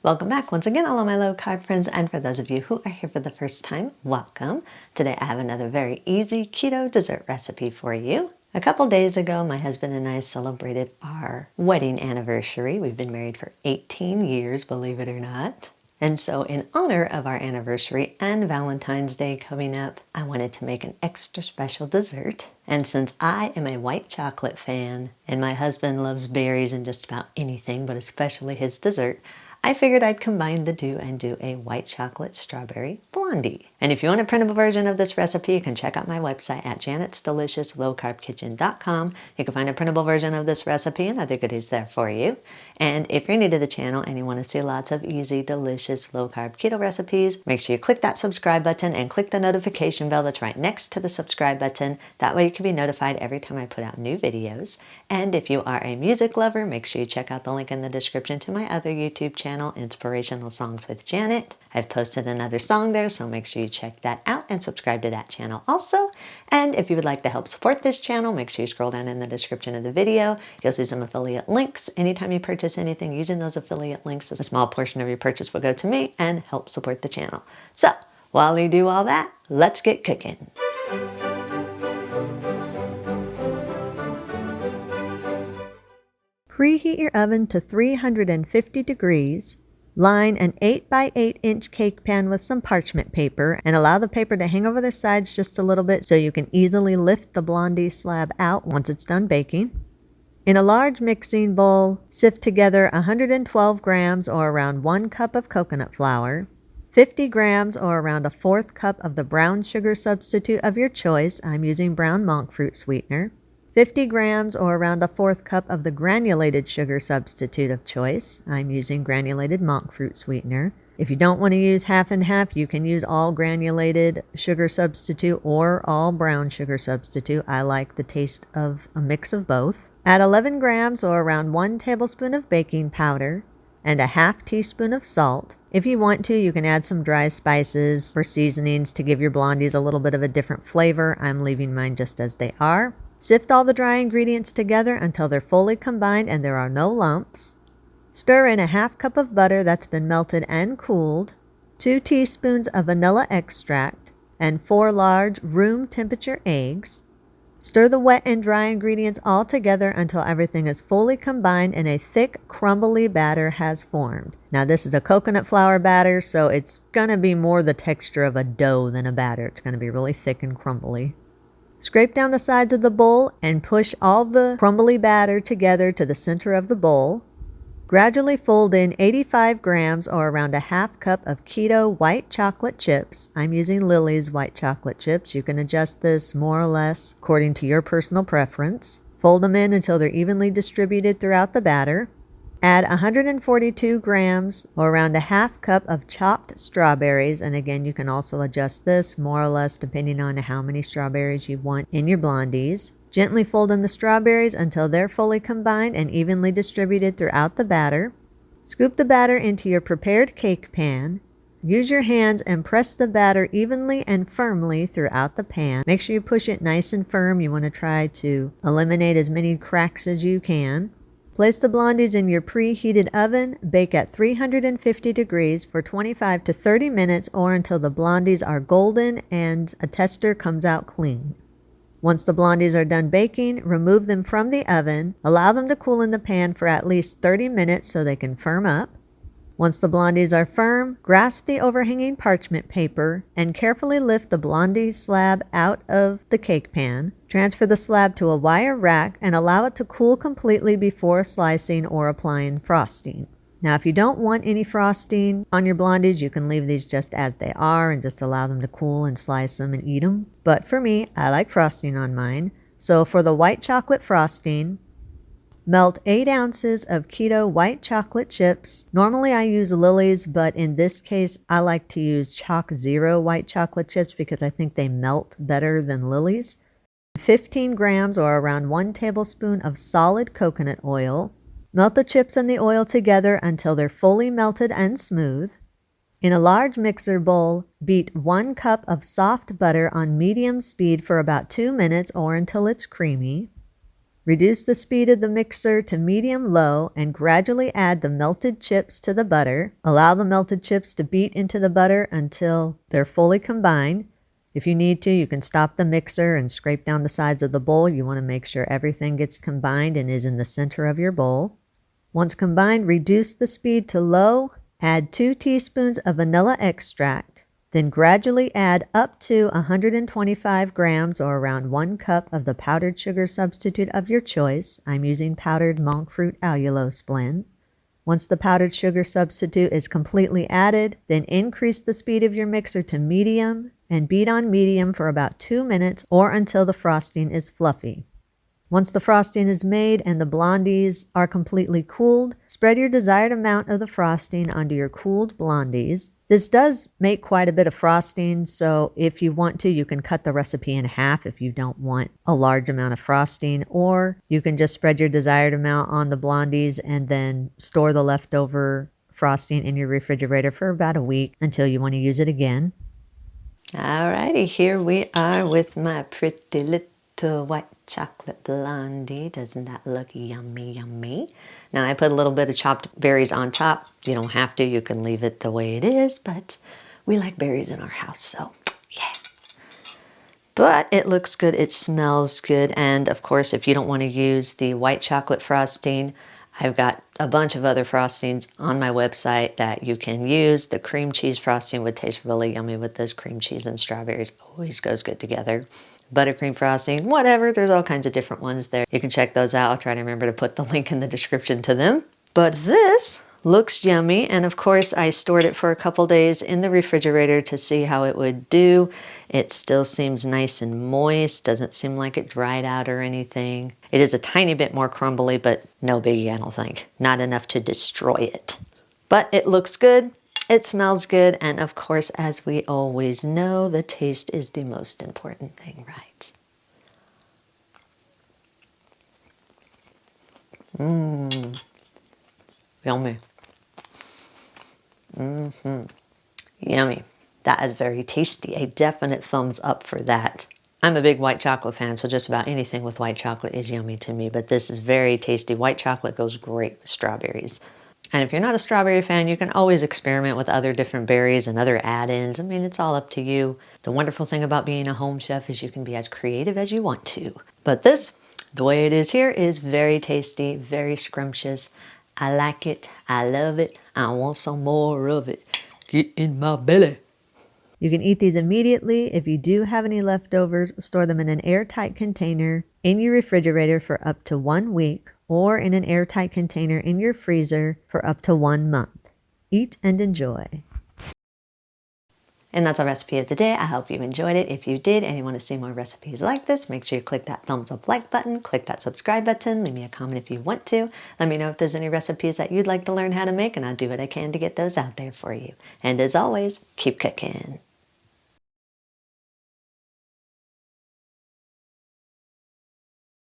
Welcome back once again, all of my low carb friends, and for those of you who are here for the first time, welcome. Today I have another very easy keto dessert recipe for you. A couple days ago, my husband and I celebrated our wedding anniversary. We've been married for 18 years, believe it or not. And so in honor of our anniversary and Valentine's Day coming up, I wanted to make an extra special dessert. And since I am a white chocolate fan and my husband loves berries and just about anything, but especially his dessert, I figured I'd combine the two and do a white chocolate strawberry blondie. And if you want a printable version of this recipe, you can check out my website at janet'sdeliciouslowcarbkitchen.com. You can find a printable version of this recipe and other goodies there for you. And if you're new to the channel and you want to see lots of easy, delicious, low-carb keto recipes, make sure you click that subscribe button and click the notification bell that's right next to the subscribe button. That way you can be notified every time I put out new videos. And if you are a music lover, make sure you check out the link in the description to my other YouTube channel, Inspirational Songs with Janet. I've posted another song there, so make sure you check that out and subscribe to that channel also. And if you would like to help support this channel, make sure you scroll down in the description of the video. You'll see some affiliate links. Anytime you purchase anything using those affiliate links, a small portion of your purchase will go to me and help support the channel. So while you do all that, let's get cooking. Preheat your oven to 350 degrees. Line an 8 by 8 inch cake pan with some parchment paper and allow the paper to hang over the sides just a little bit so you can easily lift the blondie slab out once it's done baking. In a large mixing bowl, sift together 112 grams or around 1 cup of coconut flour, 50 grams or around a 1/4 cup of the brown sugar substitute of your choice. I'm using brown monk fruit sweetener. 50 grams or around a 1/4 cup of the granulated sugar substitute of choice. I'm using granulated monk fruit sweetener. If you don't want to use half and half, you can use all granulated sugar substitute or all brown sugar substitute. I like the taste of a mix of both. Add 11 grams or around 1 tablespoon of baking powder and a 1/2 teaspoon of salt. If you want to, you can add some dry spices or seasonings to give your blondies a little bit of a different flavor. I'm leaving mine just as they are. Sift all the dry ingredients together until they're fully combined and there are no lumps. Stir in a 1/2 cup of butter that's been melted and cooled, 2 teaspoons of vanilla extract, and 4 large room temperature eggs. Stir the wet and dry ingredients all together until everything is fully combined and a thick, crumbly batter has formed. Now this is a coconut flour batter, so it's going to be more the texture of a dough than a batter. It's going to be really thick and crumbly. Scrape down the sides of the bowl and push all the crumbly batter together to the center of the bowl. Gradually fold in 85 grams or around a 1/2 cup of keto white chocolate chips. I'm using Lily's white chocolate chips. You can adjust this more or less according to your personal preference. Fold them in until they're evenly distributed throughout the batter. Add 142 grams or around a 1/2 cup of chopped strawberries, and again you can also adjust this more or less depending on how many strawberries you want in your blondies. Gently fold in the strawberries until they're fully combined and evenly distributed throughout the batter. Scoop the batter into your prepared cake pan. Use your hands and press the batter evenly and firmly throughout the pan. Make sure you push it nice and firm. You want to try to eliminate as many cracks as you can. Place the blondies in your preheated oven. Bake at 350 degrees for 25 to 30 minutes or until the blondies are golden and a tester comes out clean. Once the blondies are done baking, remove them from the oven. Allow them to cool in the pan for at least 30 minutes so they can firm up. Once the blondies are firm, grasp the overhanging parchment paper and carefully lift the blondie slab out of the cake pan. Transfer the slab to a wire rack and allow it to cool completely before slicing or applying frosting. Now, if you don't want any frosting on your blondies, you can leave these just as they are and just allow them to cool and slice them and eat them. But for me, I like frosting on mine. So for the white chocolate frosting, melt 8 ounces of keto white chocolate chips. Normally I use Lily's, but in this case I like to use Chalk Zero white chocolate chips because I think they melt better than Lily's. 15 grams or around 1 tablespoon of solid coconut oil. Melt the chips and the oil together until they're fully melted and smooth. In a large mixer bowl, beat 1 cup of soft butter on medium speed for about 2 minutes or until it's creamy. Reduce the speed of the mixer to medium-low and gradually add the melted chips to the butter. Allow the melted chips to beat into the butter until they're fully combined. If you need to, you can stop the mixer and scrape down the sides of the bowl. You want to make sure everything gets combined and is in the center of your bowl. Once combined, reduce the speed to low. Add 2 teaspoons of vanilla extract. Then gradually add up to 125 grams or around 1 cup of the powdered sugar substitute of your choice. I'm using powdered monk fruit allulose blend. Once the powdered sugar substitute is completely added, then increase the speed of your mixer to medium and beat on medium for about 2 minutes or until the frosting is fluffy. Once the frosting is made and the blondies are completely cooled, spread your desired amount of the frosting onto your cooled blondies. This does make quite a bit of frosting, so if you want to, you can cut the recipe in half if you don't want a large amount of frosting, or you can just spread your desired amount on the blondies and then store the leftover frosting in your refrigerator for about a week until you want to use it again. Alrighty, here we are with my pretty little white chocolate blondie. Doesn't that look yummy, yummy? Now I put a little bit of chopped berries on top. You don't have to, you can leave it the way it is, but we like berries in our house, so yeah. But it looks good, it smells good, and of course if you don't want to use the white chocolate frosting, I've got a bunch of other frostings on my website that you can use. The cream cheese frosting would taste really yummy with this. Cream cheese and strawberries always goes good together. Buttercream frosting, whatever, there's all kinds of different ones there. You can check those out. I'll try to remember to put the link in the description to them. But this looks yummy, and of course I stored it for a couple days in the refrigerator to see how it would do. It still seems nice and moist, doesn't seem like it dried out or anything. It is a tiny bit more crumbly, but no biggie, I don't think. Not enough to destroy it. But it looks good, it smells good, and of course, as we always know, the taste is the most important thing, right? Yummy. Yummy. That is very tasty. A definite thumbs up for that. I'm a big white chocolate fan, so just about anything with white chocolate is yummy to me, but this is very tasty. White chocolate goes great with strawberries. And if you're not a strawberry fan, you can always experiment with other different berries and other add-ins. I mean, it's all up to you. The wonderful thing about being a home chef is you can be as creative as you want to. But this, the way it is here, is very tasty, very scrumptious. I like it. I love it. I want some more of it. Get in my belly. You can eat these immediately. If you do have any leftovers, store them in an airtight container in your refrigerator for up to 1 week or in an airtight container in your freezer for up to 1 month. Eat and enjoy. And that's our recipe of the day. I hope you enjoyed it. If you did and you want to see more recipes like this, make sure you click that thumbs up like button, click that subscribe button, leave me a comment if you want to. Let me know if there's any recipes that you'd like to learn how to make, and I'll do what I can to get those out there for you. And as always, keep cooking.